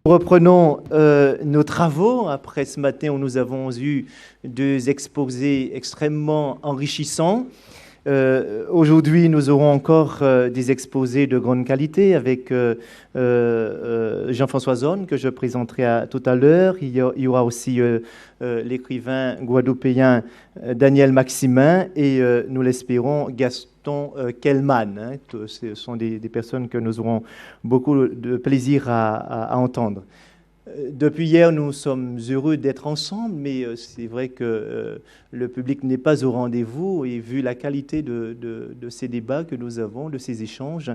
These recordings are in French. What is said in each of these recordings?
Reprenons nos travaux. Après ce matin où nous avons eu deux exposés extrêmement enrichissants. Aujourd'hui, nous aurons encore des exposés de grande qualité avec Jean-François Zone, que je présenterai tout à l'heure. Il y aura aussi l'écrivain guadeloupéen Daniel Maximin et, nous l'espérons, Gaston Kellman. Ce sont des personnes que nous aurons beaucoup de plaisir à entendre. Depuis hier, nous sommes heureux d'être ensemble, mais c'est vrai que le public n'est pas au rendez-vous et vu la qualité de ces débats que nous avons, de ces échanges,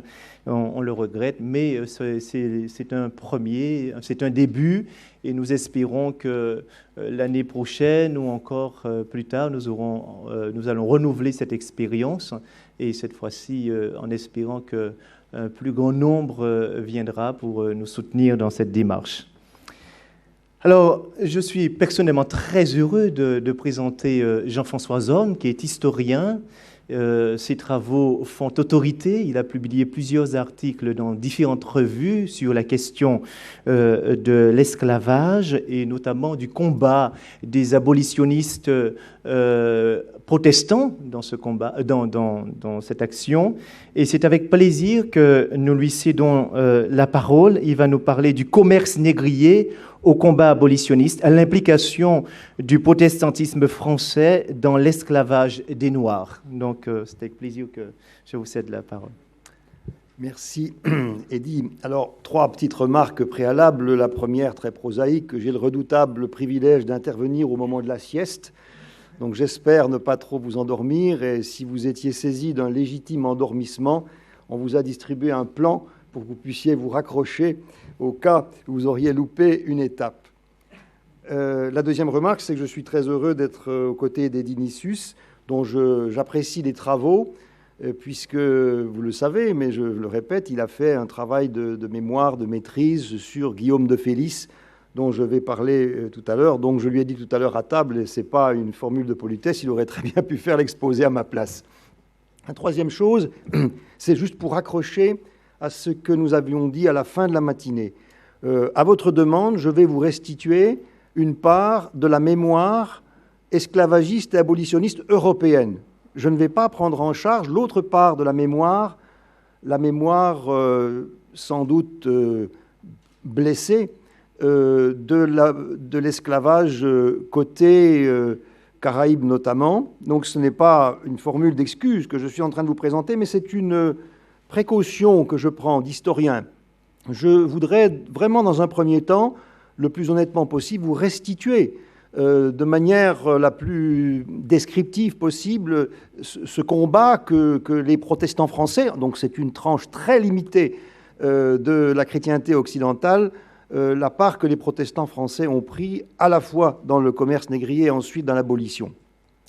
on le regrette, mais c'est un premier, c'est un début et nous espérons que l'année prochaine ou encore plus tard, nous allons renouveler cette expérience et cette fois-ci en espérant qu'un plus grand nombre viendra pour nous soutenir dans cette démarche. Alors, je suis personnellement très heureux de présenter Jean-François Zone, qui est historien. Ses travaux font autorité. Il a publié plusieurs articles dans différentes revues sur la question de l'esclavage et notamment du combat des abolitionnistes protestants dans ce combat, dans cette action. Et c'est avec plaisir que nous lui cédons la parole. Il va nous parler du commerce négrier au combat abolitionniste, à l'implication du protestantisme français dans l'esclavage des Noirs. Donc, c'est avec plaisir que je vous cède la parole. Merci, Eddy. Alors, trois petites remarques préalables. La première, très prosaïque, que j'ai le redoutable privilège d'intervenir au moment de la sieste. Donc, j'espère ne pas trop vous endormir. Et si vous étiez saisi d'un légitime endormissement, on vous a distribué un plan pour que vous puissiez vous raccrocher au cas où vous auriez loupé une étape. La deuxième remarque, c'est que je suis très heureux d'être aux côtés d'Eddy Nissus, dont j'apprécie les travaux, puisque, vous le savez, mais je le répète, il a fait un travail de mémoire, de maîtrise sur Guillaume de Félis, dont je vais parler tout à l'heure. Donc je lui ai dit tout à l'heure à table, et ce n'est pas une formule de politesse, il aurait très bien pu faire l'exposé à ma place. La troisième chose, c'est juste pour accrocher à ce que nous avions dit à la fin de la matinée. À votre demande, je vais vous restituer une part de la mémoire esclavagiste et abolitionniste européenne. Je ne vais pas prendre en charge l'autre part de la mémoire sans doute blessée de l'esclavage côté Caraïbes notamment. Donc ce n'est pas une formule d'excuse que je suis en train de vous présenter, mais c'est une précaution que je prends d'historien. Je voudrais vraiment, dans un premier temps, le plus honnêtement possible, vous restituer de manière la plus descriptive possible ce combat que les protestants français, donc c'est une tranche très limitée de la chrétienté occidentale, la part que les protestants français ont pris à la fois dans le commerce négrier et ensuite dans l'abolition.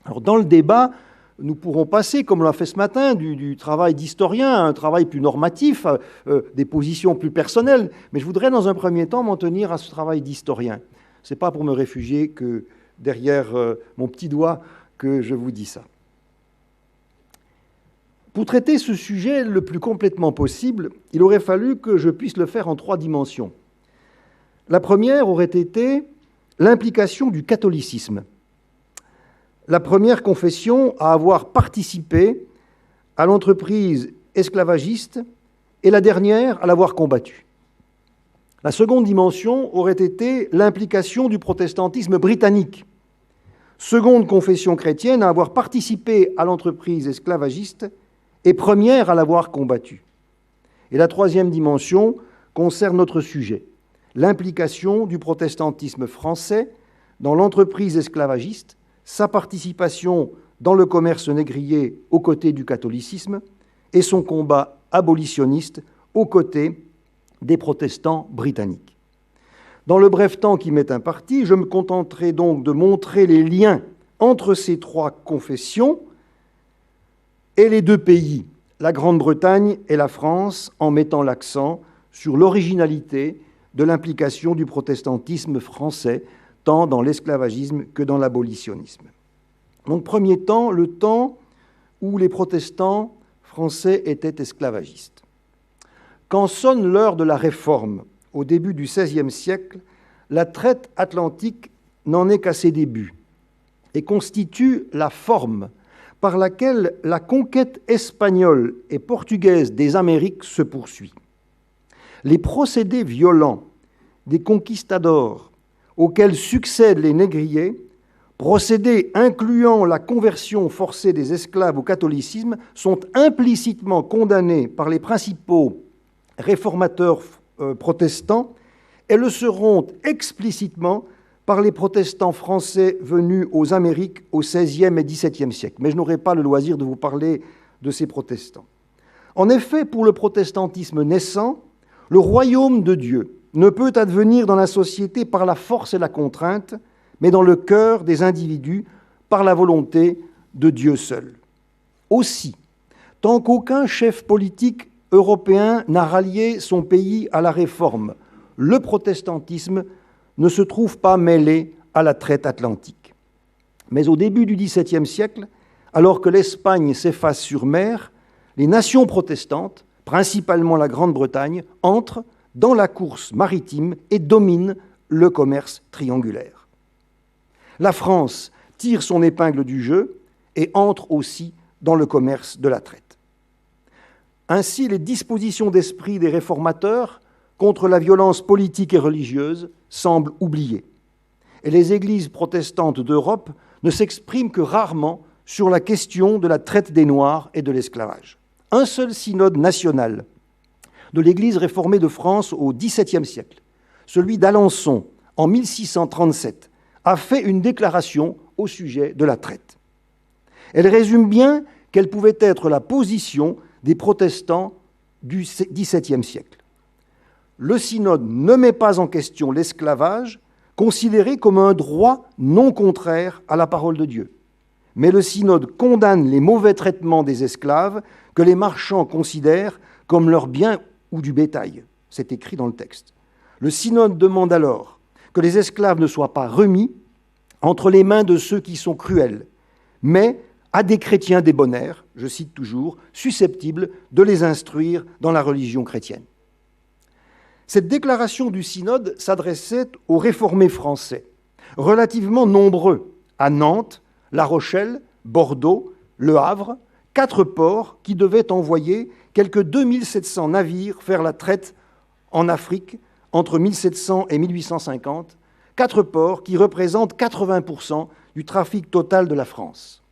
Alors dans le débat, nous pourrons passer, comme on l'a fait ce matin, du travail d'historien à un travail plus normatif, des positions plus personnelles. Mais je voudrais, dans un premier temps, m'en tenir à ce travail d'historien. Ce n'est pas pour me réfugier que derrière mon petit doigt que je vous dis ça. Pour traiter ce sujet le plus complètement possible, il aurait fallu que je puisse le faire en trois dimensions. La première aurait été l'implication du catholicisme. La première confession à avoir participé à l'entreprise esclavagiste et la dernière à l'avoir combattue. La seconde dimension aurait été l'implication du protestantisme britannique, seconde confession chrétienne à avoir participé à l'entreprise esclavagiste et première à l'avoir combattue. Et la troisième dimension concerne notre sujet, l'implication du protestantisme français dans l'entreprise esclavagiste, sa participation dans le commerce négrier aux côtés du catholicisme et son combat abolitionniste aux côtés des protestants britanniques. Dans le bref temps qui m'est imparti, je me contenterai donc de montrer les liens entre ces trois confessions et les deux pays, la Grande-Bretagne et la France, en mettant l'accent sur l'originalité de l'implication du protestantisme français tant dans l'esclavagisme que dans l'abolitionnisme. Donc, premier temps, le temps où les protestants français étaient esclavagistes. Quand sonne l'heure de la réforme, au début du XVIe siècle, la traite atlantique n'en est qu'à ses débuts et constitue la forme par laquelle la conquête espagnole et portugaise des Amériques se poursuit. Les procédés violents des conquistadors auxquels succèdent les négriers, procédés incluant la conversion forcée des esclaves au catholicisme, sont implicitement condamnés par les principaux réformateurs protestants et le seront explicitement par les protestants français venus aux Amériques au XVIe et XVIIe siècle. Mais je n'aurai pas le loisir de vous parler de ces protestants. En effet, pour le protestantisme naissant, le royaume de Dieu ne peut advenir dans la société par la force et la contrainte, mais dans le cœur des individus par la volonté de Dieu seul. Aussi, tant qu'aucun chef politique européen n'a rallié son pays à la réforme, le protestantisme ne se trouve pas mêlé à la traite atlantique. Mais au début du XVIIe siècle, alors que l'Espagne s'efface sur mer, les nations protestantes, principalement la Grande-Bretagne, entrent dans la course maritime et dominent le commerce triangulaire. La France tire son épingle du jeu et entre aussi dans le commerce de la traite. Ainsi, les dispositions d'esprit des réformateurs contre la violence politique et religieuse semblent oubliées. Et les églises protestantes d'Europe ne s'expriment que rarement sur la question de la traite des Noirs et de l'esclavage. Un seul synode national de l'Église réformée de France au XVIIe siècle, celui d'Alençon en 1637, a fait une déclaration au sujet de la traite. Elle résume bien quelle pouvait être la position des protestants du XVIIe siècle. Le synode ne met pas en question l'esclavage, considéré comme un droit non contraire à la parole de Dieu. Mais le synode condamne les mauvais traitements des esclaves que les marchands considèrent comme leur bien ou du bétail. C'est écrit dans le texte. Le synode demande alors que les esclaves ne soient pas remis entre les mains de ceux qui sont cruels, mais à des chrétiens débonnaires, je cite toujours, susceptibles de les instruire dans la religion chrétienne. Cette déclaration du synode s'adressait aux réformés français, relativement nombreux, à Nantes, La Rochelle, Bordeaux, Le Havre, 4 ports qui devaient envoyer quelques 2700 navires faire la traite en Afrique entre 1700 et 1850, 4 ports qui représentent 80% du trafic total de la France.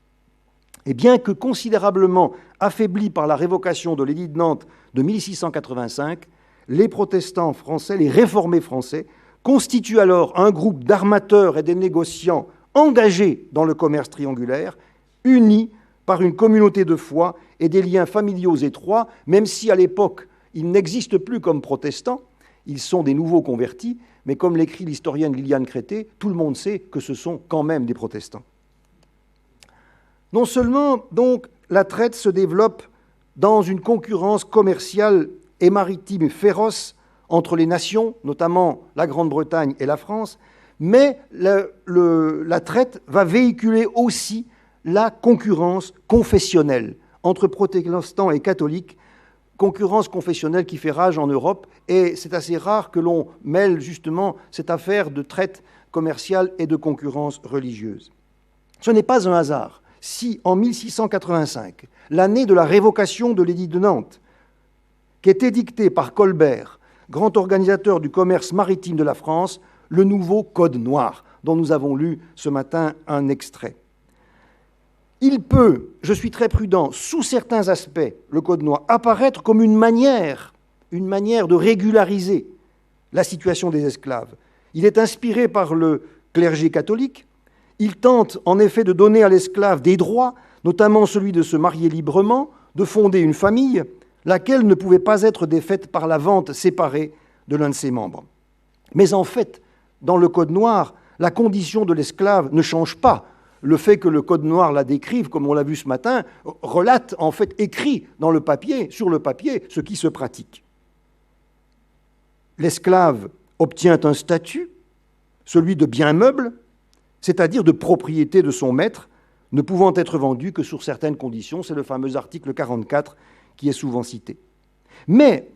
Et bien que considérablement affaiblis par la révocation de l'édit de Nantes de 1685, les protestants français, les réformés français, constituent alors un groupe d'armateurs et de négociants engagés dans le commerce triangulaire, unis par une communauté de foi et des liens familiaux étroits, même si à l'époque ils n'existent plus comme protestants, ils sont des nouveaux convertis, mais comme l'écrit l'historienne Liliane Crété, tout le monde sait que ce sont quand même des protestants. Non seulement, donc, la traite se développe dans une concurrence commerciale et maritime féroce entre les nations, notamment la Grande-Bretagne et la France, mais la traite va véhiculer aussi la concurrence confessionnelle entre protestants et catholiques, concurrence confessionnelle qui fait rage en Europe, et c'est assez rare que l'on mêle justement cette affaire de traite commerciale et de concurrence religieuse. Ce n'est pas un hasard si, en 1685, l'année de la révocation de l'édit de Nantes, qui est édicté par Colbert, grand organisateur du commerce maritime de la France, le nouveau Code noir, dont nous avons lu ce matin un extrait. Il peut, je suis très prudent, sous certains aspects, le Code noir, apparaître comme une manière de régulariser la situation des esclaves. Il est inspiré par le clergé catholique. Il tente en effet de donner à l'esclave des droits, notamment celui de se marier librement, de fonder une famille, laquelle ne pouvait pas être défaite par la vente séparée de l'un de ses membres. Mais en fait, dans le Code noir, la condition de l'esclave ne change pas. Le fait que le Code noir la décrive, comme on l'a vu ce matin, relate, en fait, écrit dans le papier, sur le papier, ce qui se pratique. L'esclave obtient un statut, celui de bien meuble, c'est-à-dire de propriété de son maître, ne pouvant être vendu que sur certaines conditions. C'est le fameux article 44 qui est souvent cité. Mais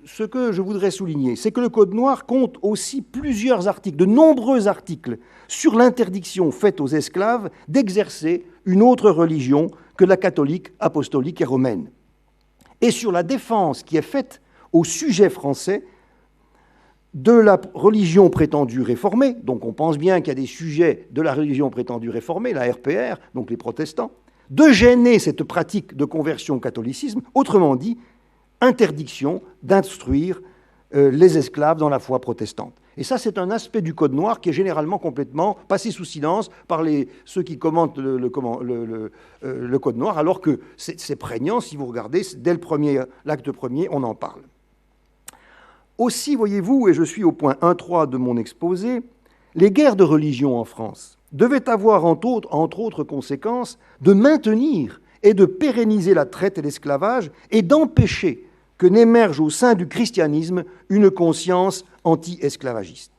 ce que je voudrais souligner, c'est que le Code noir compte aussi plusieurs articles, de nombreux articles, sur l'interdiction faite aux esclaves d'exercer une autre religion que la catholique, apostolique et romaine, et sur la défense qui est faite aux sujets français de la religion prétendue réformée. Donc on pense bien qu'il y a des sujets de la religion prétendue réformée, la RPR, donc les protestants, de gêner cette pratique de conversion au catholicisme, autrement dit, interdiction d'instruire les esclaves dans la foi protestante. Et ça, c'est un aspect du Code noir qui est généralement complètement passé sous silence par ceux qui commentent le Code noir, alors que c'est prégnant, si vous regardez, dès l'acte premier, on en parle. Aussi, voyez-vous, et je suis au point 1.3 de mon exposé, les guerres de religion en France devaient avoir, entre autres conséquences, de maintenir et de pérenniser la traite et l'esclavage et d'empêcher que n'émerge au sein du christianisme une conscience anti-esclavagiste.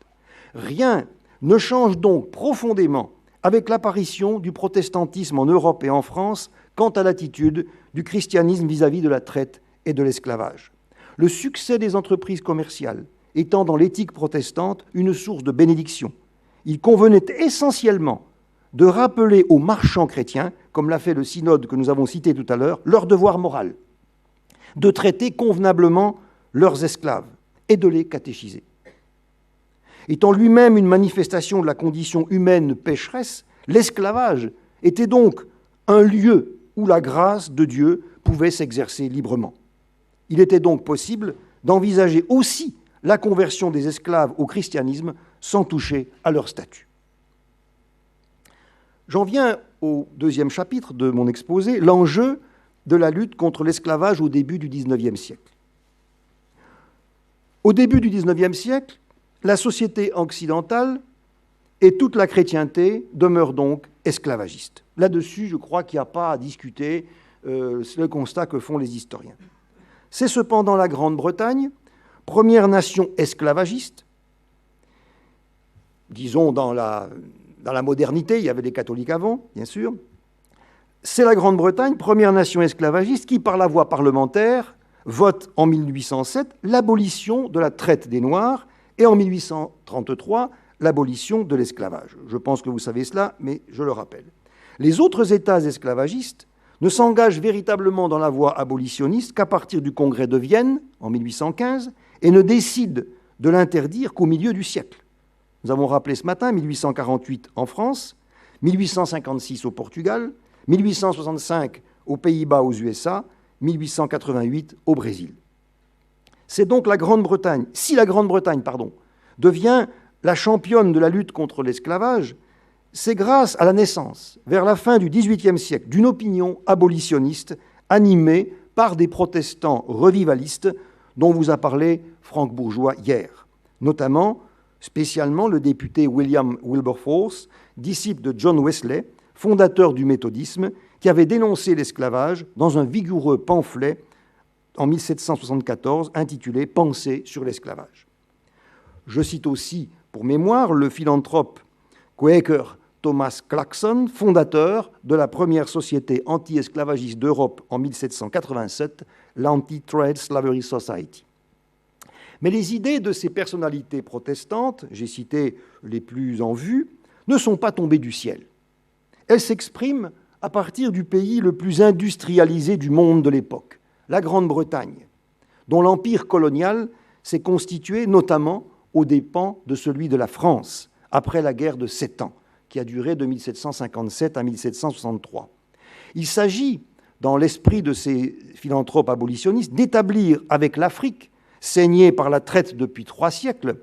Rien ne change donc profondément avec l'apparition du protestantisme en Europe et en France quant à l'attitude du christianisme vis-à-vis de la traite et de l'esclavage. Le succès des entreprises commerciales étant dans l'éthique protestante une source de bénédiction, il convenait essentiellement de rappeler aux marchands chrétiens, comme l'a fait le synode que nous avons cité tout à l'heure, leur devoir moral, de traiter convenablement leurs esclaves et de les catéchiser. Étant lui-même une manifestation de la condition humaine pécheresse, l'esclavage était donc un lieu où la grâce de Dieu pouvait s'exercer librement. Il était donc possible d'envisager aussi la conversion des esclaves au christianisme sans toucher à leur statut. J'en viens au deuxième chapitre de mon exposé, l'enjeu de la lutte contre l'esclavage au début du XIXe siècle. Au début du XIXe siècle, la société occidentale et toute la chrétienté demeurent donc esclavagistes. Là-dessus, je crois qu'il n'y a pas à discuter, c'est le constat que font les historiens. C'est cependant la Grande-Bretagne, première nation esclavagiste, disons dans la modernité, il y avait des catholiques avant, bien sûr. C'est la Grande-Bretagne, première nation esclavagiste, qui, par la voie parlementaire, vote en 1807 l'abolition de la traite des Noirs et en 1833 l'abolition de l'esclavage. Je pense que vous savez cela, mais je le rappelle. Les autres États esclavagistes ne s'engagent véritablement dans la voie abolitionniste qu'à partir du Congrès de Vienne, en 1815, et ne décident de l'interdire qu'au milieu du siècle. Nous avons rappelé ce matin 1848 en France, 1856 au Portugal, 1865 aux Pays-Bas, aux USA, 1888 au Brésil. C'est donc la Grande-Bretagne, si la Grande-Bretagne, devient la championne de la lutte contre l'esclavage, c'est grâce à la naissance, vers la fin du XVIIIe siècle, d'une opinion abolitionniste animée par des protestants revivalistes dont vous a parlé Franck Bourgeois hier, notamment, spécialement le député William Wilberforce, disciple de John Wesley, fondateur du méthodisme, qui avait dénoncé l'esclavage dans un vigoureux pamphlet en 1774 intitulé « Pensées sur l'esclavage ». Je cite aussi, pour mémoire, le philanthrope Quaker Thomas Clarkson, fondateur de la première société anti-esclavagiste d'Europe en 1787, l'Anti-Trade Slavery Society. Mais les idées de ces personnalités protestantes, j'ai cité les plus en vue, ne sont pas tombées du ciel. Elles s'expriment à partir du pays le plus industrialisé du monde de l'époque, la Grande-Bretagne, dont l'empire colonial s'est constitué notamment aux dépens de celui de la France, après la guerre de 7 ans, qui a duré de 1757 à 1763. Il s'agit, dans l'esprit de ces philanthropes abolitionnistes, d'établir avec l'Afrique, saignée par la traite depuis 3 siècles,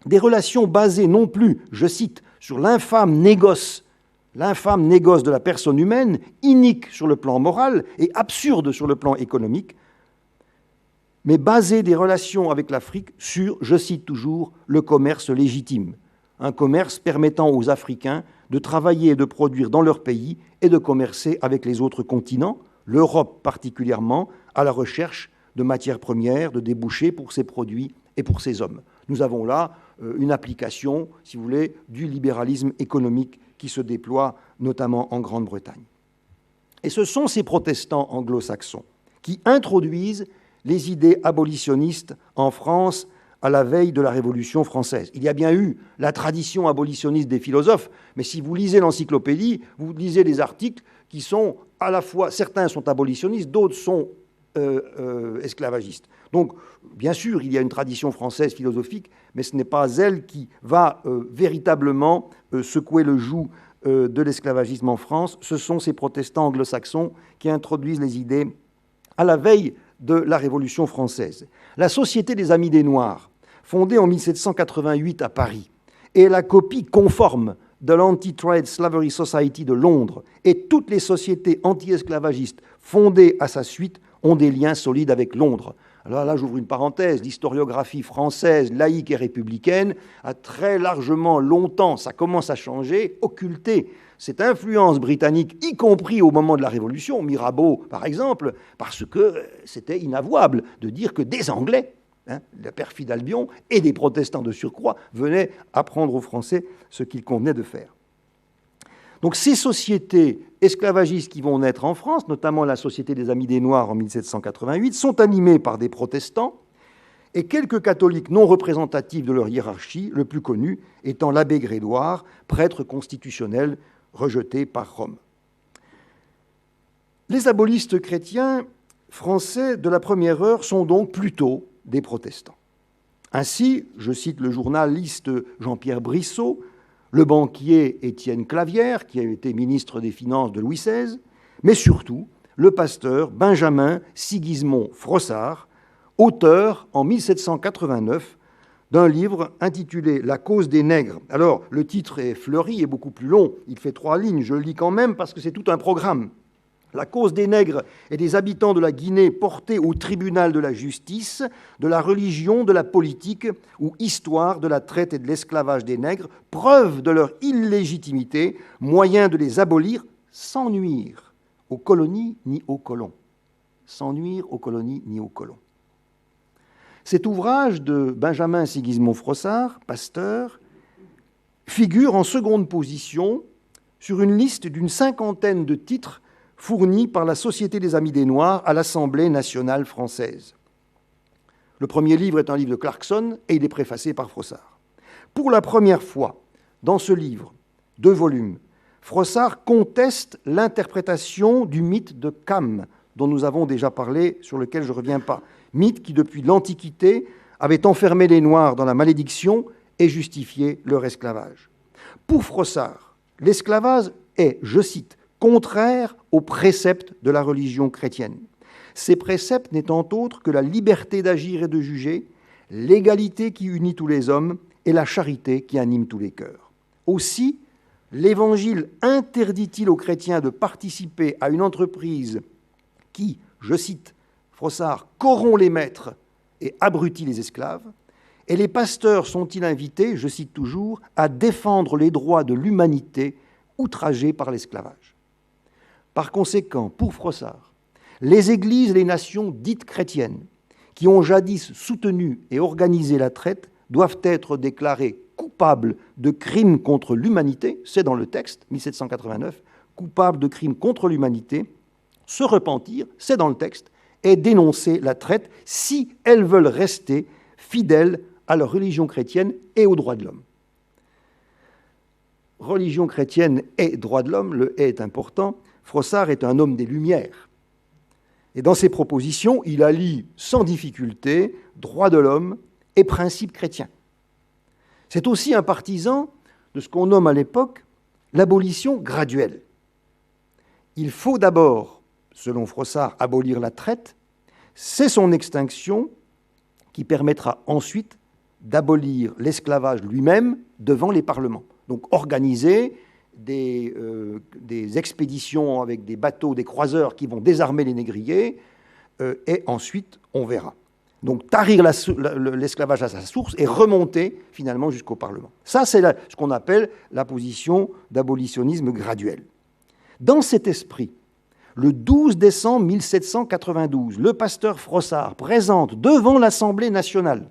des relations basées non plus, je cite, sur l'infâme négoce de la personne humaine, inique sur le plan moral et absurde sur le plan économique, mais basées des relations avec l'Afrique sur, je cite toujours, le commerce légitime, un commerce permettant aux Africains de travailler et de produire dans leur pays et de commercer avec les autres continents, l'Europe particulièrement, à la recherche de matières premières, de débouchés pour ses produits et pour ses hommes. Nous avons là une application, si vous voulez, du libéralisme économique qui se déploie notamment en Grande-Bretagne. Et ce sont ces protestants anglo-saxons qui introduisent les idées abolitionnistes en France à la veille de la Révolution française. Il y a bien eu la tradition abolitionniste des philosophes, mais si vous lisez l'encyclopédie, vous lisez des articles qui sont à la fois, certains sont abolitionnistes, d'autres sont esclavagistes. Donc, bien sûr, il y a une tradition française philosophique, mais ce n'est pas elle qui va véritablement secouer le joug de l'esclavagisme en France. Ce sont ces protestants anglo-saxons qui introduisent les idées à la veille de la Révolution française. La Société des Amis des Noirs, fondée en 1788 à Paris, est la copie conforme de l'Anti-Trade Slavery Society de Londres, et toutes les sociétés anti-esclavagistes fondées à sa suite ont des liens solides avec Londres. Alors là, j'ouvre une parenthèse, l'historiographie française, laïque et républicaine, a très largement, longtemps, ça commence à changer, occulté cette influence britannique, y compris au moment de la Révolution, Mirabeau par exemple, parce que c'était inavouable de dire que des Anglais, le perfide Albion, et des protestants de surcroît, venaient apprendre aux Français ce qu'il convenait de faire. Donc ces sociétés esclavagistes qui vont naître en France, notamment la Société des Amis des Noirs en 1788, sont animées par des protestants et quelques catholiques non représentatifs de leur hiérarchie, le plus connu étant l'abbé Grégoire, prêtre constitutionnel rejeté par Rome. Les abolistes chrétiens français de la première heure sont donc plutôt des protestants. Ainsi, je cite le journaliste Jean-Pierre Brissot, le banquier Étienne Clavière, qui a été ministre des Finances de Louis XVI, mais surtout le pasteur Benjamin Sigismond Frossard, auteur en 1789 d'un livre intitulé « La cause des nègres ». Alors, le titre est fleuri et beaucoup plus long, il fait 3 lignes, je le lis quand même parce que c'est tout un programme. La cause des nègres et des habitants de la Guinée portés au tribunal de la justice, de la religion, de la politique ou histoire de la traite et de l'esclavage des nègres, preuve de leur illégitimité, moyen de les abolir sans nuire aux colonies ni aux colons. Sans nuire aux colonies ni aux colons. Cet ouvrage de Benjamin Sigismond Frossard, pasteur, figure en seconde position sur une liste d'une 50aine de titres fournis par la Société des Amis des Noirs à l'Assemblée nationale française. Le premier livre est un livre de Clarkson et il est préfacé par Frossard. Pour la première fois, dans ce livre, 2 volumes, Frossard conteste l'interprétation du mythe de Cham, dont nous avons déjà parlé, sur lequel je ne reviens pas. Mythe qui, depuis l'Antiquité, avait enfermé les Noirs dans la malédiction et justifié leur esclavage. Pour Frossard, l'esclavage est, je cite, contraire aux préceptes de la religion chrétienne. Ces préceptes n'étant autres que la liberté d'agir et de juger, l'égalité qui unit tous les hommes et la charité qui anime tous les cœurs. Aussi, l'Évangile interdit-il aux chrétiens de participer à une entreprise qui, je cite Frossard, corrompt les maîtres et abrutit les esclaves, et les pasteurs sont-ils invités, je cite toujours, à défendre les droits de l'humanité outragée par l'esclavage. Par conséquent, pour Frossard, les églises et les nations dites chrétiennes, qui ont jadis soutenu et organisé la traite, doivent être déclarées coupables de crimes contre l'humanité, c'est dans le texte, 1789, coupables de crimes contre l'humanité, se repentir, c'est dans le texte, et dénoncer la traite si elles veulent rester fidèles à leur religion chrétienne et aux droits de l'homme. Religion chrétienne et droits de l'homme, le « et » est important. Frossard est un homme des Lumières. Et dans ses propositions, il allie sans difficulté droits de l'homme et principes chrétiens. C'est aussi un partisan de ce qu'on nomme à l'époque l'abolition graduelle. Il faut d'abord, selon Frossard, abolir la traite. C'est son extinction qui permettra ensuite d'abolir l'esclavage lui-même devant les parlements. Donc organiser des expéditions avec des bateaux, des croiseurs qui vont désarmer les négriers, et ensuite on verra. Donc tarir l'esclavage à sa source et remonter finalement jusqu'au Parlement. Ça, c'est ce qu'on appelle la position d'abolitionnisme graduel. Dans cet esprit, le 12 décembre 1792, le pasteur Frossard présente devant l'Assemblée nationale,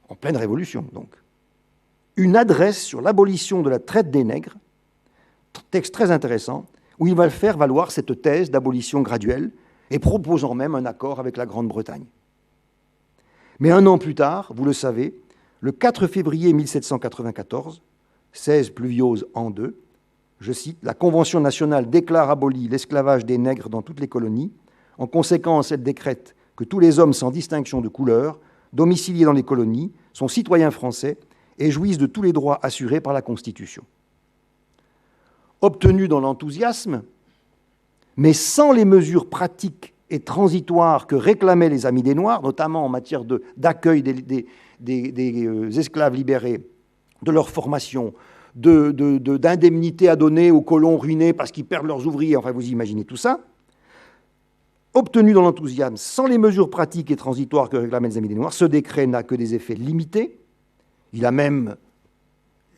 en pleine Révolution donc, une adresse sur l'abolition de la traite des nègres, texte très intéressant, où il va faire valoir cette thèse d'abolition graduelle, et proposant même un accord avec la Grande-Bretagne. Mais un an plus tard, vous le savez, le 4 février 1794, 16 pluviose en 2, je cite, « La Convention nationale déclare aboli l'esclavage des nègres dans toutes les colonies. En conséquence, elle décrète que tous les hommes sans distinction de couleur, domiciliés dans les colonies, sont citoyens français et jouissent de tous les droits assurés par la Constitution. » Obtenu dans l'enthousiasme, mais sans les mesures pratiques et transitoires que réclamaient les Amis des Noirs, notamment en matière d'accueil des esclaves libérés, de leur formation, d'indemnités à donner aux colons ruinés parce qu'ils perdent leurs ouvriers, enfin vous imaginez tout ça, obtenu dans l'enthousiasme, sans les mesures pratiques et transitoires que réclamaient les Amis des Noirs, ce décret n'a que des effets limités. Il a même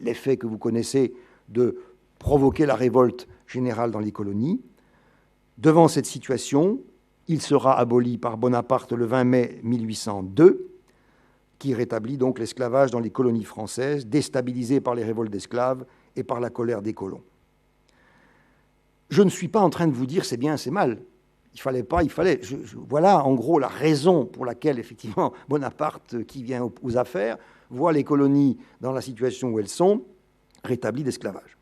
l'effet que vous connaissez de provoquer la révolte générale dans les colonies. Devant cette situation, il sera aboli par Bonaparte le 20 mai 1802, qui rétablit donc l'esclavage dans les colonies françaises, déstabilisées par les révoltes d'esclaves et par la colère des colons. Je ne suis pas en train de vous dire c'est bien, c'est mal. Il fallait pas, il fallait. Voilà en gros la raison pour laquelle, effectivement, Bonaparte, qui vient aux affaires, voit les colonies dans la situation où elles sont, rétablies d'esclavage.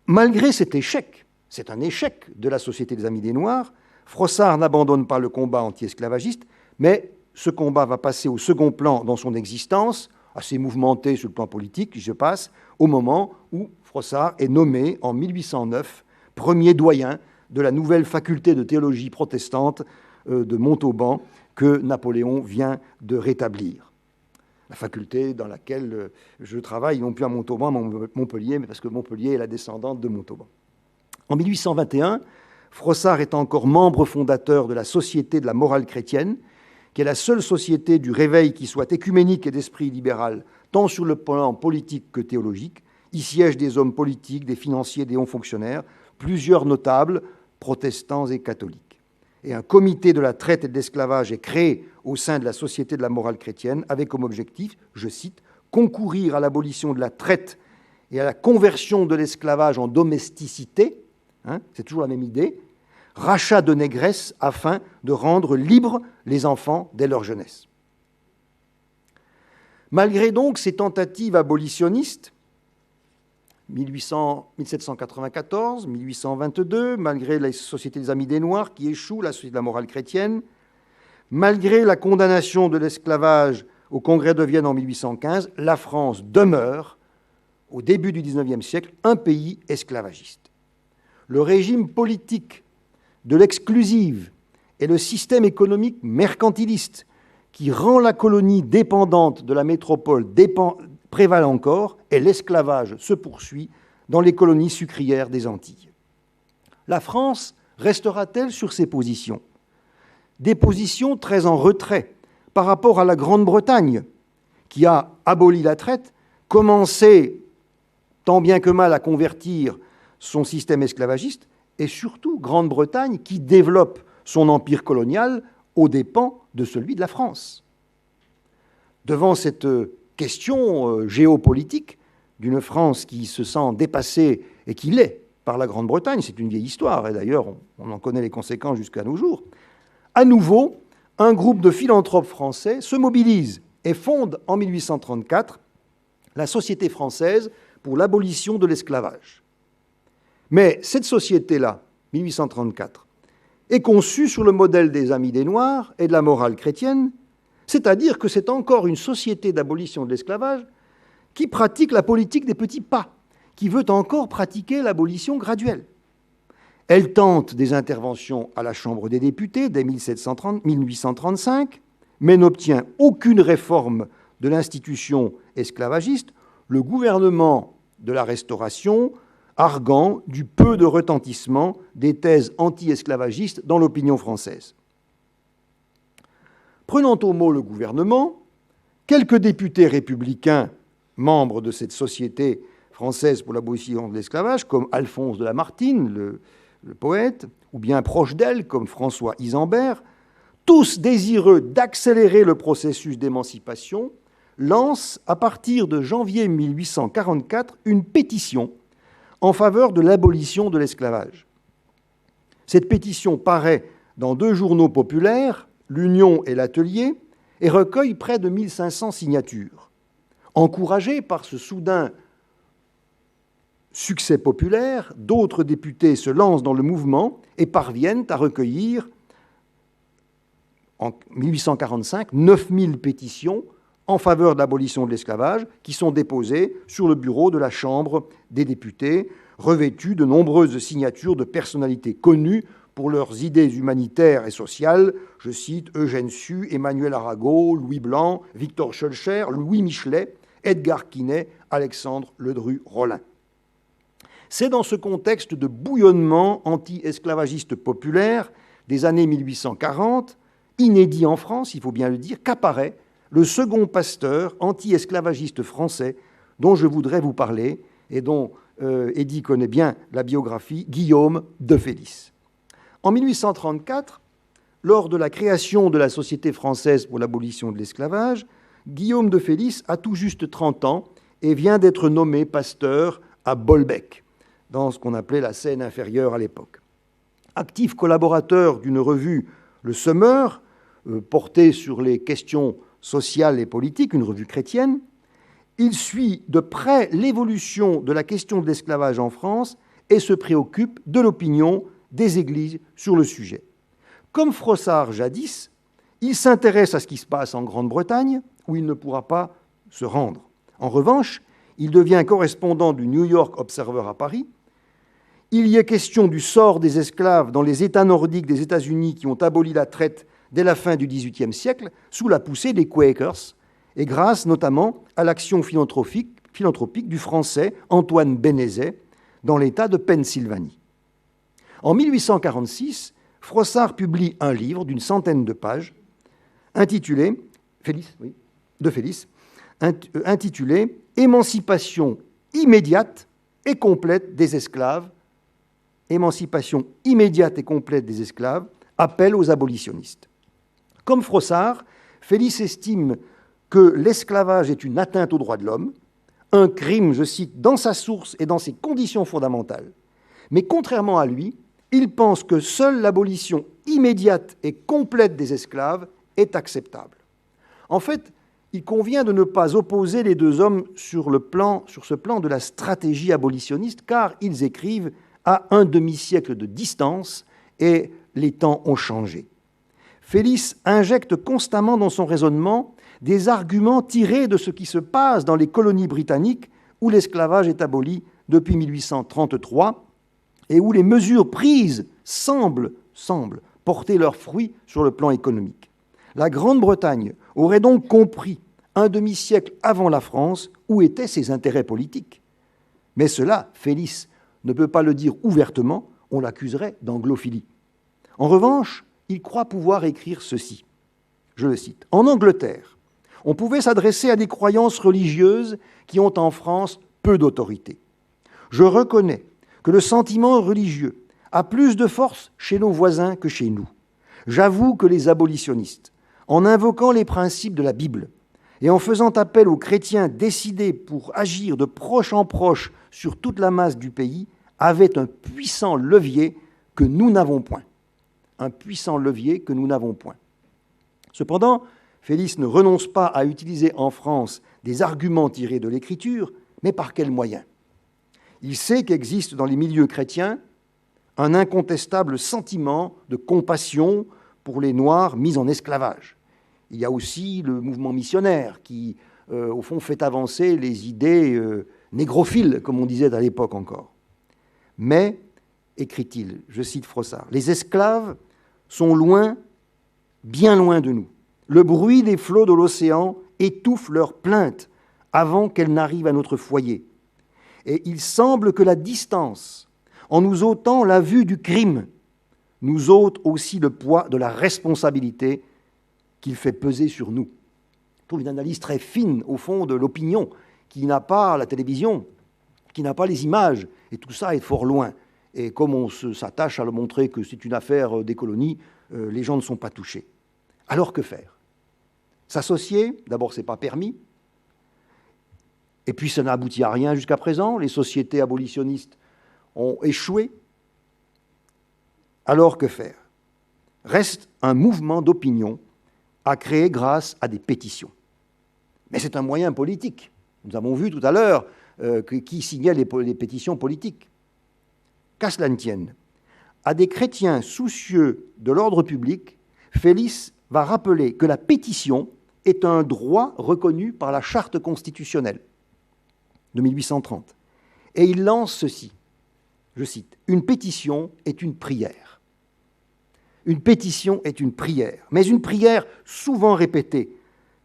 Malgré cet échec, c'est un échec de la Société des Amis des Noirs, Froissart n'abandonne pas le combat anti-esclavagiste, mais ce combat va passer au second plan dans son existence, assez mouvementé sur le plan politique, je passe, au moment où Froissart est nommé en 1809 premier doyen de la nouvelle faculté de théologie protestante de Montauban que Napoléon vient de rétablir. La faculté dans laquelle je travaille, non plus à Montauban, mais à Montpellier, mais parce que Montpellier est la descendante de Montauban. En 1821, Froissart est encore membre fondateur de la Société de la morale chrétienne, qui est la seule société du réveil qui soit écuménique et d'esprit libéral, tant sur le plan politique que théologique. Y siègent des hommes politiques, des financiers, des hauts fonctionnaires, plusieurs notables, protestants et catholiques. Et un comité de la traite et de l'esclavage est créé au sein de la Société de la morale chrétienne, avec comme objectif, je cite, « concourir à l'abolition de la traite et à la conversion de l'esclavage en domesticité », c'est toujours la même idée, rachat de négresse afin de rendre libres les enfants dès leur jeunesse. Malgré donc ces tentatives abolitionnistes, 1794, 1822, malgré la Société des Amis des Noirs qui échoue, la Société de la morale chrétienne, malgré la condamnation de l'esclavage au Congrès de Vienne en 1815, la France demeure, au début du XIXe siècle, un pays esclavagiste. Le régime politique de l'exclusive et le système économique mercantiliste qui rend la colonie dépendante de la métropole prévalent encore et l'esclavage se poursuit dans les colonies sucrières des Antilles. La France restera-t-elle sur ses positions? Des positions très en retrait par rapport à la Grande-Bretagne qui a aboli la traite, commencé tant bien que mal à convertir son système esclavagiste, et surtout Grande-Bretagne qui développe son empire colonial aux dépens de celui de la France. Devant cette question géopolitique d'une France qui se sent dépassée et qui l'est par la Grande-Bretagne, c'est une vieille histoire, et d'ailleurs on en connaît les conséquences jusqu'à nos jours, à nouveau, un groupe de philanthropes français se mobilise et fonde en 1834 la Société française pour l'abolition de l'esclavage. Mais cette société-là, 1834, est conçue sur le modèle des Amis des Noirs et de la morale chrétienne, c'est-à-dire que c'est encore une société d'abolition de l'esclavage qui pratique la politique des petits pas, qui veut encore pratiquer l'abolition graduelle. Elle tente des interventions à la Chambre des députés dès 1835, mais n'obtient aucune réforme de l'institution esclavagiste. Le gouvernement de la Restauration arguant du peu de retentissement des thèses anti-esclavagistes dans l'opinion française. Prenant au mot le gouvernement, quelques députés républicains, membres de cette Société française pour l'abolition de l'esclavage, comme Alphonse de Lamartine, le poète, ou bien proches d'elle, comme François Isambert, tous désireux d'accélérer le processus d'émancipation, lancent, à partir de janvier 1844, une pétition en faveur de l'abolition de l'esclavage. Cette pétition paraît dans 2 journaux populaires, l'Union et l'Atelier, et recueille près de 1500 signatures. Encouragés par ce soudain succès populaire, d'autres députés se lancent dans le mouvement et parviennent à recueillir, en 1845, 9000 pétitions en faveur de l'abolition de l'esclavage qui sont déposées sur le bureau de la Chambre des députés, revêtues de nombreuses signatures de personnalités connues pour leurs idées humanitaires et sociales. Je cite Eugène Sue, Emmanuel Arago, Louis Blanc, Victor Schœlcher, Louis Michelet, Edgar Quinet, Alexandre Ledru-Rollin. C'est dans ce contexte de bouillonnement anti-esclavagiste populaire des années 1840, inédit en France, il faut bien le dire, qu'apparaît le second pasteur anti-esclavagiste français dont je voudrais vous parler et dont Eddy connaît bien la biographie, Guillaume de Félix. En 1834, lors de la création de la Société française pour l'abolition de l'esclavage, Guillaume de Félix a tout juste 30 ans et vient d'être nommé pasteur à Bolbec, dans ce qu'on appelait la Seine inférieure à l'époque. Actif collaborateur d'une revue, Le Semeur, portée sur les questions sociales et politiques, une revue chrétienne, il suit de près l'évolution de la question de l'esclavage en France et se préoccupe de l'opinion des églises sur le sujet. Comme Froissart jadis, il s'intéresse à ce qui se passe en Grande-Bretagne, où il ne pourra pas se rendre. En revanche, il devient correspondant du New York Observer à Paris. Il y est question du sort des esclaves dans les États nordiques des États-Unis qui ont aboli la traite dès la fin du XVIIIe siècle, sous la poussée des Quakers, et grâce notamment à l'action philanthropique du Français Antoine Bénézet dans l'État de Pennsylvanie. En 1846, Froissart publie un livre d'une centaine de pages intitulé intitulé « Émancipation immédiate et complète des esclaves ». Émancipation immédiate et complète des esclaves, appel aux abolitionnistes. Comme Froissart, Félix estime que l'esclavage est une atteinte aux droits de l'homme, un crime, je cite, dans sa source et dans ses conditions fondamentales. Mais contrairement à lui, il pense que seule l'abolition immédiate et complète des esclaves est acceptable. En fait, il convient de ne pas opposer les deux hommes sur ce plan de la stratégie abolitionniste, car ils écrivent à un demi-siècle de distance et les temps ont changé. Félix injecte constamment dans son raisonnement des arguments tirés de ce qui se passe dans les colonies britanniques où l'esclavage est aboli depuis 1833 et où les mesures prises semblent porter leurs fruits sur le plan économique. La Grande-Bretagne aurait donc compris un demi-siècle avant la France où étaient ses intérêts politiques. Mais cela, Félix ne peut pas le dire ouvertement, on l'accuserait d'anglophilie. En revanche, il croit pouvoir écrire ceci, je le cite, « En Angleterre, on pouvait s'adresser à des croyances religieuses qui ont en France peu d'autorité. Je reconnais que le sentiment religieux a plus de force chez nos voisins que chez nous. J'avoue que les abolitionnistes, en invoquant les principes de la Bible et en faisant appel aux chrétiens décidés pour agir de proche en proche sur toute la masse du pays, avaient un puissant levier que nous n'avons point. Un puissant levier que nous n'avons point. Cependant, Félix ne renonce pas à utiliser en France des arguments tirés de l'Écriture, mais par quels moyens ? Il sait qu'existe dans les milieux chrétiens un incontestable sentiment de compassion pour les Noirs mis en esclavage. Il y a aussi le mouvement missionnaire qui, au fond, fait avancer les idées négrophiles, comme on disait à l'époque encore. Mais, écrit-il, je cite Froissart, « les esclaves sont loin, bien loin de nous. Le bruit des flots de l'océan étouffe leurs plaintes avant qu'elles n'arrivent à notre foyer. Et il semble que la distance, en nous ôtant la vue du crime, nous ôte aussi le poids de la responsabilité qu'il fait peser sur nous. » Je trouve une analyse très fine, au fond, de l'opinion, qui n'a pas la télévision, qui n'a pas les images, et tout ça est fort loin. Et comme on s'attache à le montrer que c'est une affaire des colonies, les gens ne sont pas touchés. Alors que faire ? S'associer, d'abord, ce n'est pas permis. Et puis, ça n'a abouti à rien jusqu'à présent. Les sociétés abolitionnistes ont échoué. Alors que faire ? reste un mouvement d'opinion à créer grâce à des pétitions. Mais c'est un moyen politique. Nous avons vu tout à l'heure qui signait les pétitions politiques. Qu'à cela ne tienne, à des chrétiens soucieux de l'ordre public, Félix va rappeler que la pétition est un droit reconnu par la Charte constitutionnelle de 1830. Et il lance ceci, je cite, « Une pétition est une prière. Une pétition est une prière, mais une prière souvent répétée.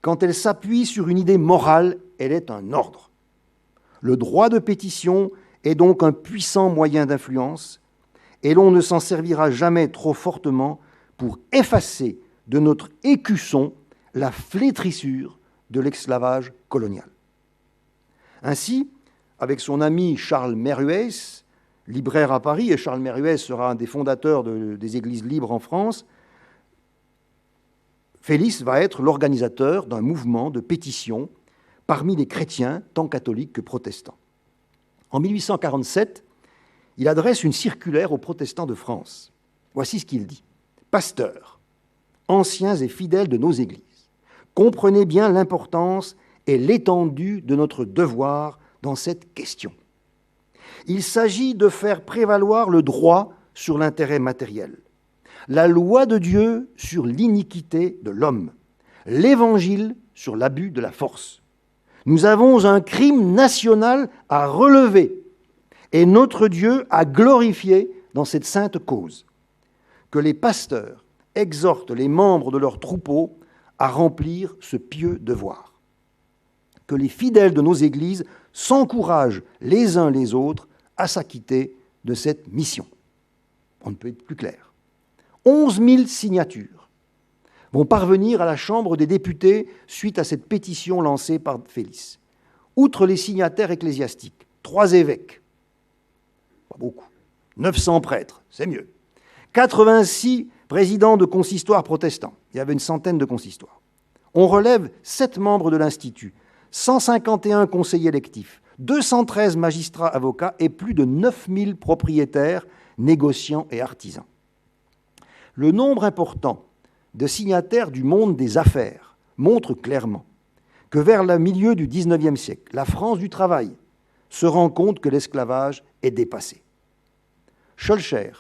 Quand elle s'appuie sur une idée morale, elle est un ordre. Le droit de pétition est donc un puissant moyen d'influence et l'on ne s'en servira jamais trop fortement pour effacer de notre écusson la flétrissure de l'esclavage colonial. » Ainsi, avec son ami Charles Meruès, libraire à Paris, et Charles Meruès sera un des fondateurs des Églises libres en France, Félix va être l'organisateur d'un mouvement de pétition parmi les chrétiens, tant catholiques que protestants. En 1847, il adresse une circulaire aux protestants de France. Voici ce qu'il dit. « Pasteurs, anciens et fidèles de nos églises, comprenez bien l'importance et l'étendue de notre devoir dans cette question. Il s'agit de faire prévaloir le droit sur l'intérêt matériel, la loi de Dieu sur l'iniquité de l'homme, l'Évangile sur l'abus de la force. Nous avons un crime national à relever et notre Dieu à glorifier dans cette sainte cause. Que les pasteurs exhortent les membres de leur troupeau à remplir ce pieux devoir. Que les fidèles de nos églises s'encouragent les uns les autres à s'acquitter de cette mission. » On ne peut être plus clair. 11 000 signatures vont parvenir à la Chambre des députés suite à cette pétition lancée par Félix. Outre les signataires ecclésiastiques, 3 évêques, pas beaucoup, 900 prêtres, c'est mieux, 86 présidents de consistoires protestants, il y avait une centaine de consistoires. On relève 7 membres de l'Institut, 151 conseillers électifs, 213 magistrats avocats et plus de 9 000 propriétaires, négociants et artisans. Le nombre important de signataires du monde des affaires montre clairement que vers le milieu du XIXe siècle, la France du travail se rend compte que l'esclavage est dépassé. Schœlcher,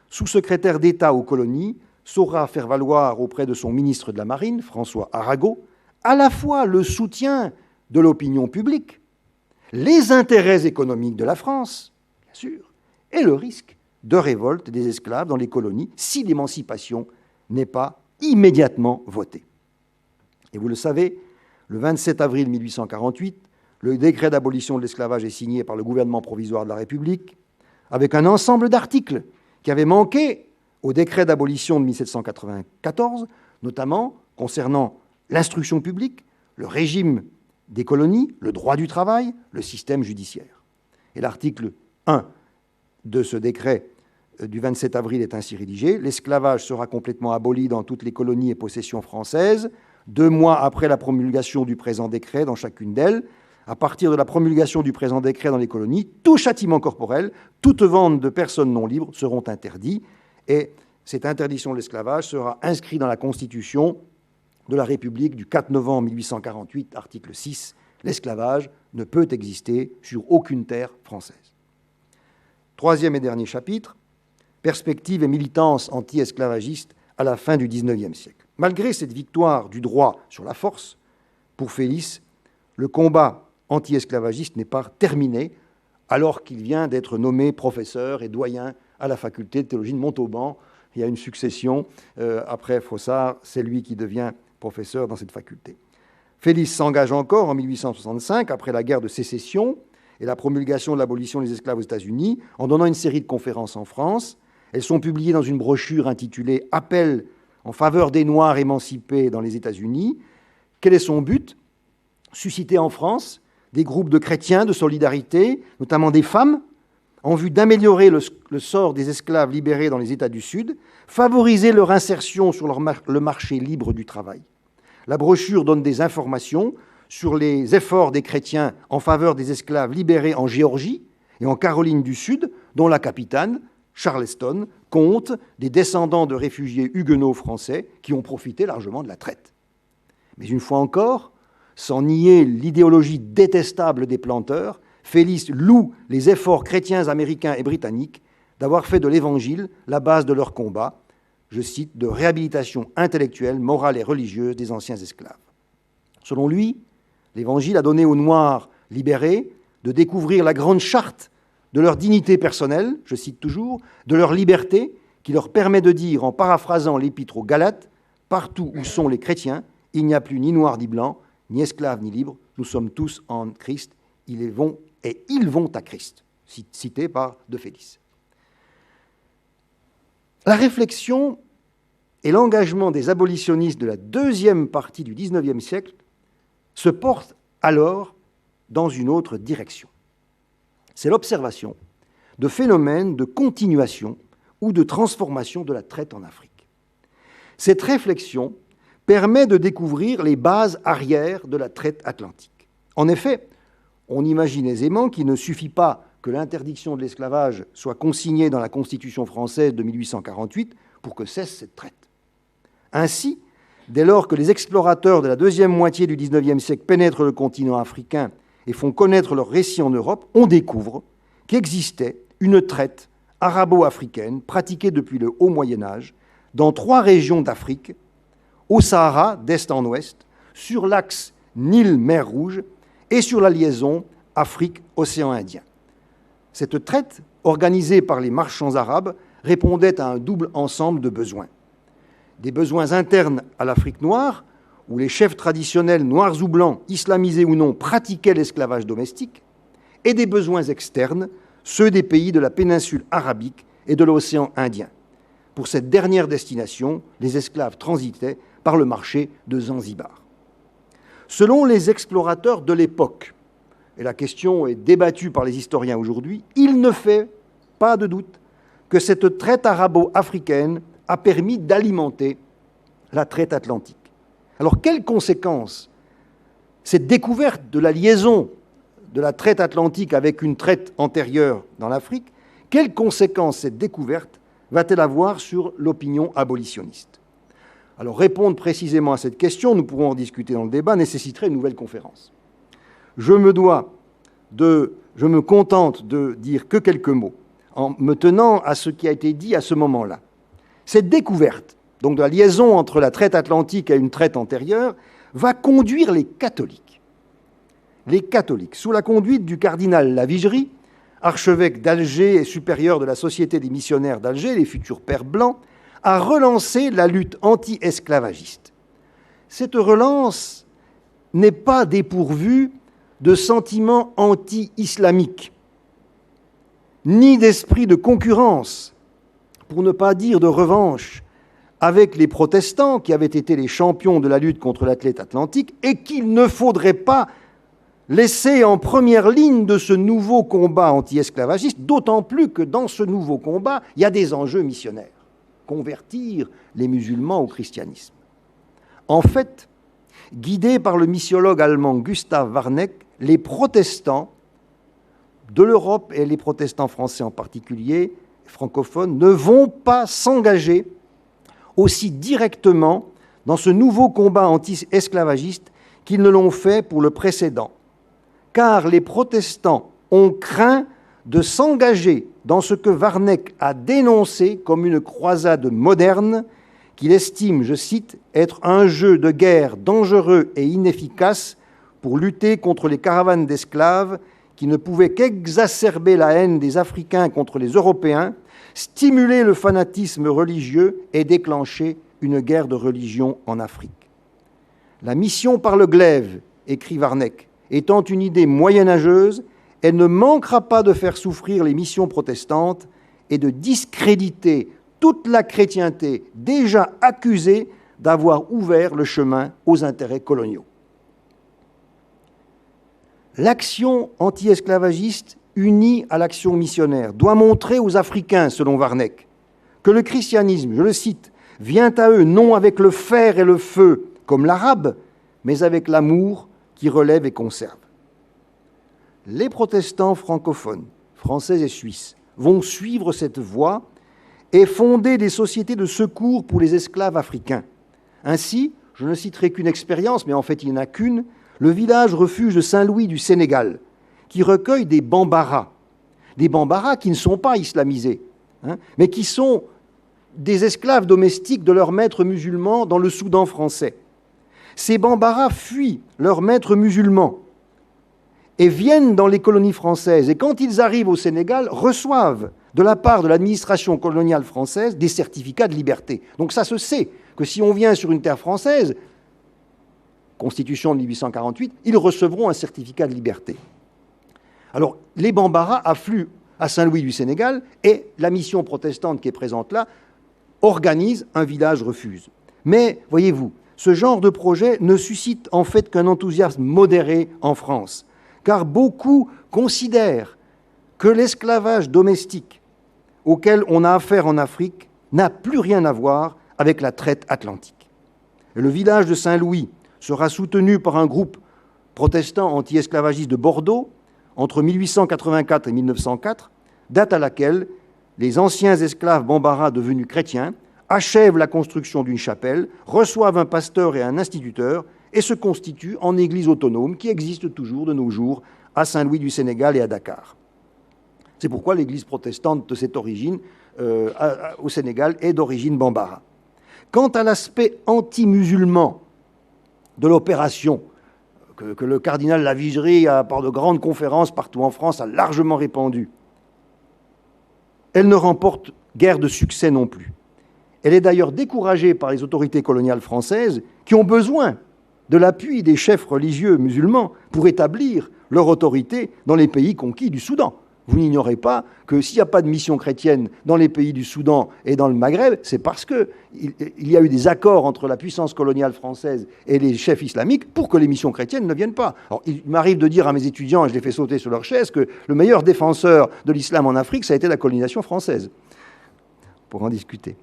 sous-secrétaire d'État aux colonies, saura faire valoir auprès de son ministre de la Marine, François Arago, à la fois le soutien de l'opinion publique, les intérêts économiques de la France, bien sûr, et le risque de révolte des esclaves dans les colonies si l'émancipation n'est pas immédiatement votée. Et vous le savez, le 27 avril 1848, le décret d'abolition de l'esclavage est signé par le gouvernement provisoire de la République, avec un ensemble d'articles qui avaient manqué au décret d'abolition de 1794, notamment concernant l'instruction publique, le régime des colonies, le droit du travail, le système judiciaire. Et l'article 1 de ce décret du 27 avril est ainsi rédigé. L'esclavage sera complètement aboli dans toutes les colonies et possessions françaises, 2 mois après la promulgation du présent décret dans chacune d'elles. À partir de la promulgation du présent décret dans les colonies, tout châtiment corporel, toute vente de personnes non libres seront interdits. Et cette interdiction de l'esclavage sera inscrite dans la Constitution de la République du 4 novembre 1848, article 6. L'esclavage ne peut exister sur aucune terre française. 3e et dernier chapitre, perspective et militance anti-esclavagiste à la fin du XIXe siècle. Malgré cette victoire du droit sur la force, pour Félix, le combat anti-esclavagiste n'est pas terminé alors qu'il vient d'être nommé professeur et doyen à la faculté de théologie de Montauban. Il y a une succession. Après Froissart, c'est lui qui devient professeur dans cette faculté. Félix s'engage encore en 1865, après la guerre de sécession et la promulgation de l'abolition des esclaves aux États-Unis, en donnant une série de conférences en France. Elles sont publiées dans une brochure intitulée « Appel en faveur des Noirs émancipés dans les États-Unis ». Quel est son but ? Susciter en France des groupes de chrétiens de solidarité, notamment des femmes, en vue d'améliorer le sort des esclaves libérés dans les États du Sud, favoriser leur insertion sur le marché libre du travail. La brochure donne des informations sur les efforts des chrétiens en faveur des esclaves libérés en Géorgie et en Caroline du Sud, dont la capitale Charleston, compte des descendants de réfugiés huguenots français qui ont profité largement de la traite. Mais une fois encore, sans nier l'idéologie détestable des planteurs, Félix loue les efforts chrétiens américains et britanniques d'avoir fait de l'Évangile la base de leur combat, je cite, de réhabilitation intellectuelle, morale et religieuse des anciens esclaves. Selon lui, l'Évangile a donné aux Noirs libérés de découvrir la grande charte de leur dignité personnelle, je cite toujours, de leur liberté, qui leur permet de dire, en paraphrasant l'épître aux Galates, « Partout où sont les chrétiens, il n'y a plus ni noir ni blanc, ni esclave ni libre, nous sommes tous en Christ, ils vont à Christ », cité par De Félix. La réflexion et l'engagement des abolitionnistes de la deuxième partie du XIXe siècle se portent alors dans une autre direction. C'est l'observation de phénomènes de continuation ou de transformation de la traite en Afrique. Cette réflexion permet de découvrir les bases arrières de la traite atlantique. En effet, on imagine aisément qu'il ne suffit pas que l'interdiction de l'esclavage soit consignée dans la Constitution française de 1848 pour que cesse cette traite. Ainsi, dès lors que les explorateurs de la deuxième moitié du XIXe siècle pénètrent le continent africain et font connaître leur récit en Europe, on découvre qu'existait une traite arabo-africaine pratiquée depuis le Haut Moyen-Âge dans 3 régions d'Afrique, au Sahara, d'est en ouest, sur l'axe Nil-Mer Rouge et sur la liaison Afrique-Océan Indien. Cette traite, organisée par les marchands arabes, répondait à un double ensemble de besoins. Des besoins internes à l'Afrique noire, où les chefs traditionnels noirs ou blancs, islamisés ou non, pratiquaient l'esclavage domestique, et des besoins externes, ceux des pays de la péninsule arabique et de l'océan Indien. Pour cette dernière destination, les esclaves transitaient par le marché de Zanzibar. Selon les explorateurs de l'époque, et la question est débattue par les historiens aujourd'hui, il ne fait pas de doute que cette traite arabo-africaine a permis d'alimenter la traite atlantique. Alors, quelles conséquences cette découverte de la liaison de la traite atlantique avec une traite antérieure dans l'Afrique, quelles conséquences cette découverte va-t-elle avoir sur l'opinion abolitionniste? Alors, répondre précisément à cette question, nous pourrons en discuter dans le débat, nécessiterait une nouvelle conférence. Je me contente de dire que quelques mots, en me tenant à ce qui a été dit à ce moment-là. Cette découverte, donc de la liaison entre la traite atlantique et une traite antérieure, va conduire les catholiques, sous la conduite du cardinal Lavigerie, archevêque d'Alger et supérieur de la Société des missionnaires d'Alger, les futurs pères blancs, à relancer la lutte anti-esclavagiste. Cette relance n'est pas dépourvue de sentiments anti-islamiques, ni d'esprit de concurrence, pour ne pas dire de revanche, avec les protestants qui avaient été les champions de la lutte contre l'athlète atlantique et qu'il ne faudrait pas laisser en première ligne de ce nouveau combat anti-esclavagiste, d'autant plus que dans ce nouveau combat, il y a des enjeux missionnaires. Convertir les musulmans au christianisme. En fait, guidés par le missiologue allemand Gustav Warneck, les protestants de l'Europe et les protestants français en particulier, francophones, ne vont pas s'engager aussi directement dans ce nouveau combat anti-esclavagiste qu'ils ne l'ont fait pour le précédent. Car les protestants ont craint de s'engager dans ce que Warneck a dénoncé comme une croisade moderne qu'il estime, je cite, être un jeu de guerre dangereux et inefficace pour lutter contre les caravanes d'esclaves qui ne pouvaient qu'exacerber la haine des Africains contre les Européens, stimuler le fanatisme religieux et déclencher une guerre de religion en Afrique. La mission par le glaive, écrit Warneck, étant une idée moyenâgeuse, elle ne manquera pas de faire souffrir les missions protestantes et de discréditer toute la chrétienté déjà accusée d'avoir ouvert le chemin aux intérêts coloniaux. L'action anti-esclavagiste unie à l'action missionnaire doit montrer aux Africains, selon Warneck, que le christianisme, je le cite, vient à eux non avec le fer et le feu, comme l'arabe, mais avec l'amour qui relève et conserve. Les protestants francophones, français et suisses, vont suivre cette voie et fonder des sociétés de secours pour les esclaves africains. Ainsi, je ne citerai qu'une expérience, mais en fait il n'y en a qu'une, le village refuge de Saint-Louis du Sénégal, qui recueille des Bambara qui ne sont pas islamisés, mais qui sont des esclaves domestiques de leurs maîtres musulmans dans le Soudan français. Ces Bambara fuient leurs maîtres musulmans et viennent dans les colonies françaises. Et quand ils arrivent au Sénégal, reçoivent de la part de l'administration coloniale française des certificats de liberté. Donc ça se sait que si on vient sur une terre française, Constitution de 1848, ils recevront un certificat de liberté. Alors, les Bambara affluent à Saint-Louis du Sénégal et la mission protestante qui est présente là organise un village refuge. Mais, voyez-vous, ce genre de projet ne suscite en fait qu'un enthousiasme modéré en France, car beaucoup considèrent que l'esclavage domestique auquel on a affaire en Afrique n'a plus rien à voir avec la traite atlantique. Et le village de Saint-Louis sera soutenu par un groupe protestant anti-esclavagiste de Bordeaux entre 1884 et 1904, date à laquelle les anciens esclaves Bambara devenus chrétiens achèvent la construction d'une chapelle, reçoivent un pasteur et un instituteur et se constituent en église autonome qui existe toujours de nos jours à Saint-Louis du Sénégal et à Dakar. C'est pourquoi l'église protestante de cette origine au Sénégal est d'origine Bambara. Quant à l'aspect anti-musulman de l'opération, que le cardinal Lavigerie, par de grandes conférences partout en France, a largement répandu, elle ne remporte guère de succès non plus. Elle est d'ailleurs découragée par les autorités coloniales françaises qui ont besoin de l'appui des chefs religieux musulmans pour établir leur autorité dans les pays conquis du Soudan. Vous n'ignorez pas que s'il n'y a pas de mission chrétienne dans les pays du Soudan et dans le Maghreb, c'est parce qu'il y a eu des accords entre la puissance coloniale française et les chefs islamiques pour que les missions chrétiennes ne viennent pas. Alors, il m'arrive de dire à mes étudiants, et je les fais sauter sur leur chaise, que le meilleur défenseur de l'islam en Afrique, ça a été la colonisation française. Pour en discuter.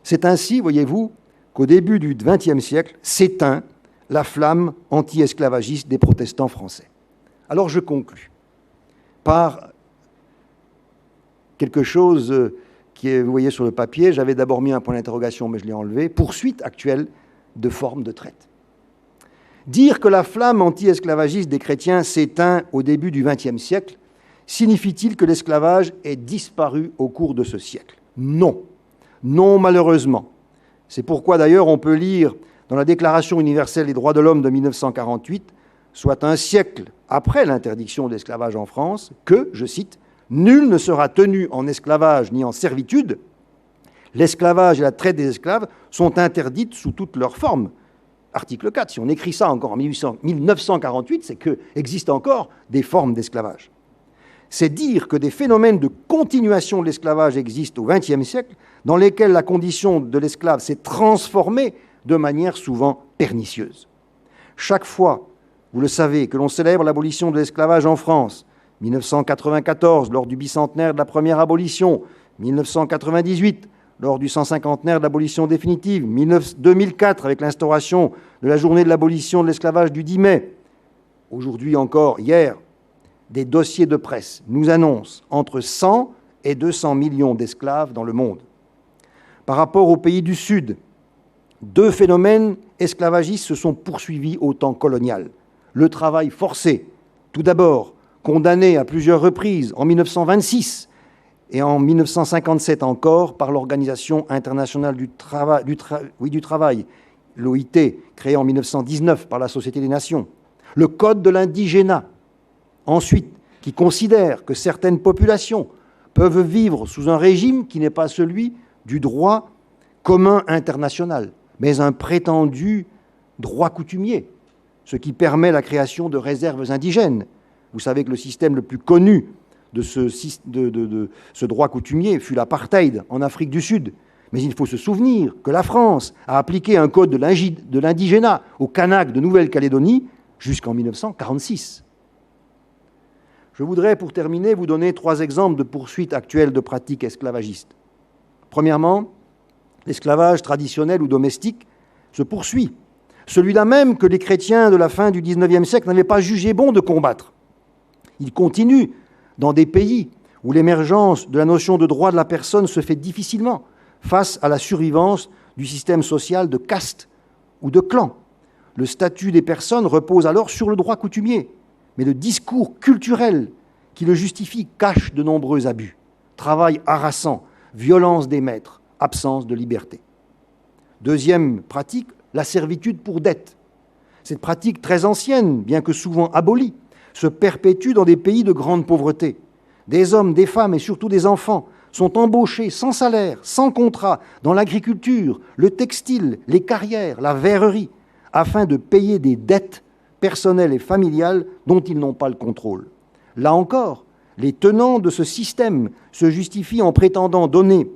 C'est ainsi, voyez-vous, qu'au début du XXe siècle s'éteint la flamme anti-esclavagiste des protestants français. Alors je conclus par quelque chose qui est, vous voyez sur le papier, j'avais d'abord mis un point d'interrogation, mais je l'ai enlevé, poursuite actuelle de formes de traite. Dire que la flamme anti-esclavagiste des chrétiens s'éteint au début du XXe siècle, signifie-t-il que l'esclavage est disparu au cours de ce siècle? Non. Non, malheureusement. C'est pourquoi d'ailleurs on peut lire dans la Déclaration universelle des droits de l'homme de 1948, soit un siècle après l'interdiction de l'esclavage en France, que, je cite, « Nul ne sera tenu en esclavage ni en servitude. L'esclavage et la traite des esclaves sont interdites sous toutes leurs formes. » Article 4. Si on écrit ça encore en 1948, c'est qu'existent encore des formes d'esclavage. C'est dire que des phénomènes de continuation de l'esclavage existent au XXe siècle, dans lesquels la condition de l'esclave s'est transformée de manière souvent pernicieuse. Chaque fois, vous le savez, que l'on célèbre l'abolition de l'esclavage en France, 1994, lors du bicentenaire de la première abolition, 1998, lors du 150e de l'abolition définitive, 2004, avec l'instauration de la journée de l'abolition de l'esclavage du 10 mai, aujourd'hui encore, hier, des dossiers de presse nous annoncent entre 100 et 200 millions d'esclaves dans le monde. Par rapport aux pays du Sud, deux phénomènes esclavagistes se sont poursuivis au temps colonial. Le travail forcé, tout d'abord condamné à plusieurs reprises en 1926 et en 1957 encore par l'Organisation internationale du travail, l'OIT, créée en 1919 par la Société des Nations. Le Code de l'indigénat, ensuite, qui considère que certaines populations peuvent vivre sous un régime qui n'est pas celui du droit commun international, mais un prétendu droit coutumier, ce qui permet la création de réserves indigènes. Vous savez que le système le plus connu de ce droit coutumier fut l'apartheid en Afrique du Sud. Mais il faut se souvenir que la France a appliqué un code de l'indigénat aux Kanaks de Nouvelle-Calédonie jusqu'en 1946. Je voudrais, pour terminer, vous donner 3 exemples de poursuites actuelles de pratiques esclavagistes. Premièrement, l'esclavage traditionnel ou domestique se poursuit. Celui-là même que les chrétiens de la fin du XIXe siècle n'avaient pas jugé bon de combattre. Il continue dans des pays où l'émergence de la notion de droit de la personne se fait difficilement face à la survivance du système social de caste ou de clan. Le statut des personnes repose alors sur le droit coutumier, mais le discours culturel qui le justifie cache de nombreux abus. Travail harassant, violence des maîtres, absence de liberté. Deuxième pratique, la servitude pour dette. Cette pratique très ancienne, bien que souvent abolie, se perpétue dans des pays de grande pauvreté. Des hommes, des femmes et surtout des enfants sont embauchés sans salaire, sans contrat, dans l'agriculture, le textile, les carrières, la verrerie, afin de payer des dettes personnelles et familiales dont ils n'ont pas le contrôle. Là encore, les tenants de ce système se justifient en prétendant donner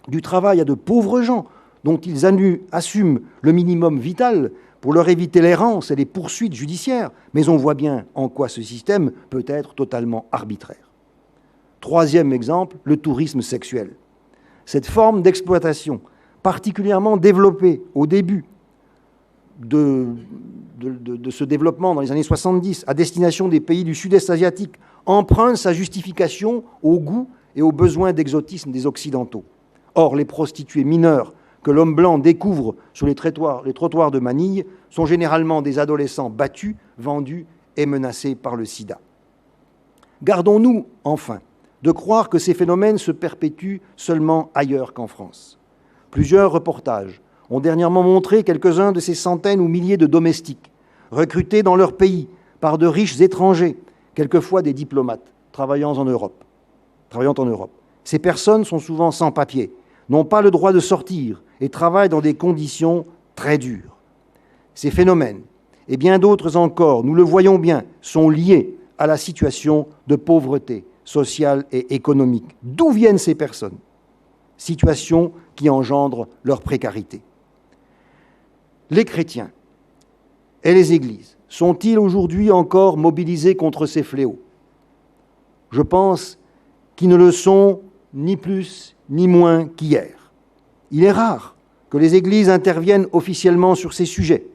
du travail à de pauvres gens dont ils assument le minimum vital pour leur éviter l'errance et les poursuites judiciaires, mais on voit bien en quoi ce système peut être totalement arbitraire. Troisième exemple, le tourisme sexuel. Cette forme d'exploitation, particulièrement développée au début de ce développement dans les années 70 à destination des pays du sud-est asiatique, emprunte sa justification au goût et aux besoins d'exotisme des Occidentaux. Or, les prostituées mineures que l'homme blanc découvre sur les trottoirs de Manille sont généralement des adolescents battus, vendus et menacés par le sida. Gardons-nous, enfin, de croire que ces phénomènes se perpétuent seulement ailleurs qu'en France. Plusieurs reportages ont dernièrement montré quelques-uns de ces centaines ou milliers de domestiques recrutés dans leur pays par de riches étrangers, quelquefois des diplomates travaillant en Europe. Ces personnes sont souvent sans papier, n'ont pas le droit de sortir et travaillent dans des conditions très dures. Ces phénomènes, et bien d'autres encore, nous le voyons bien, sont liés à la situation de pauvreté sociale et économique. D'où viennent ces personnes? Situation qui engendre leur précarité. Les chrétiens et les églises sont-ils aujourd'hui encore mobilisés contre ces fléaux? Je pense qu'ils ne le sont ni plus ni moins qu'hier. Il est rare que les églises interviennent officiellement sur ces sujets.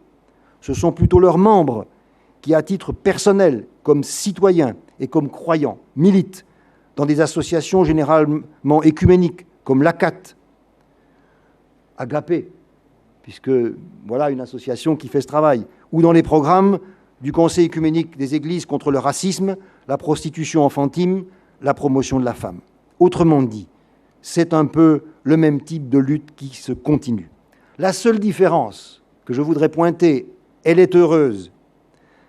Ce sont plutôt leurs membres qui, à titre personnel, comme citoyens et comme croyants, militent dans des associations généralement écuméniques, comme l'ACAT, Agapé, puisque voilà une association qui fait ce travail, ou dans les programmes du Conseil écuménique des Églises contre le racisme, la prostitution enfantine, la promotion de la femme. Autrement dit, c'est un peu le même type de lutte qui se continue. La seule différence que je voudrais pointer, elle est heureuse,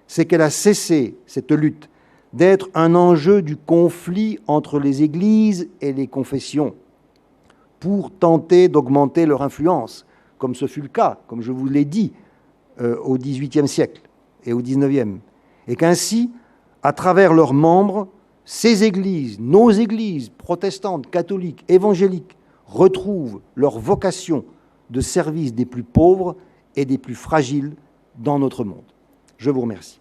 c'est qu'elle a cessé, cette lutte, d'être un enjeu du conflit entre les églises et les confessions pour tenter d'augmenter leur influence, comme ce fut le cas, comme je vous l'ai dit, au XVIIIe siècle et au XIXe. Et qu'ainsi, à travers leurs membres, ces églises, nos églises protestantes, catholiques, évangéliques, retrouvent leur vocation de service des plus pauvres et des plus fragiles dans notre monde. Je vous remercie.